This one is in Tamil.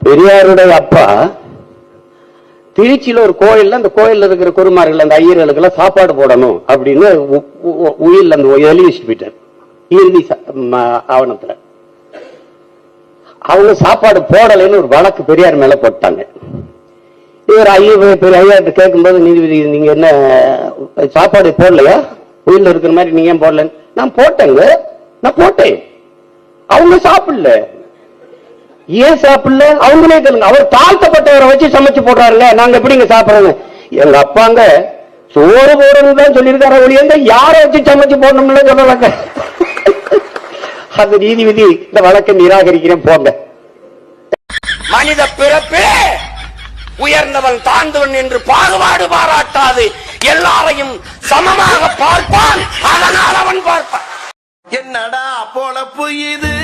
பெரியாருடைய அப்பா திருச்சியில ஒரு கோயில்ல, அந்த கோயில்ல இருக்கிற குருமார்கள், அந்த ஐயர்களுக்கு எல்லாம் சாப்பாடு போடணும் அப்படின்னு உயிரில் அந்த எழுதி வச்சுட்டு போயிட்டார். இறுதி ஆவணத்துல அவங்க சாப்பாடு போடலைன்னு ஒரு வழக்கு பெரியார் மேல போட்டாங்க. இவர் ஐயா கேட்கும்போது, நீதிபதி நீங்க என்ன சாப்பாடு போடலையா, உயிரில் இருக்கிற மாதிரி நீங்க ஏன் போடலன்னு. நான் போட்டேங்க, நான் போட்டேன், அவங்க சாப்பிடல. ஏன் சாப்பிடல அவங்களே கேளுங்க. அவர் தாழ்த்தப்பட்டவரை வச்சு சமைச்சு போடுறாருல்ல, நாங்க எப்படிங்க சாப்பிடுறோங்க. எங்க அப்பாங்க சோறு போடணும் தான் சொல்லியிருக்காரு, ஒளியங்க யாரை வச்சு சமைச்சு போடணும்னு சொல்லலாங்க. அந்த நீதிபதி இந்த வழக்கை நிராகரிக்கிறேன் போங்க. மனித பிறப்பே உயர்ந்தவன் தாழ்ந்தவன் என்று பாகுபாடு பாராட்டாது எல்லாரையும் சமமாக பார்ப்பான், அதனால் அவன் பார்ப்பான். என்னடா பொழப்பு இது?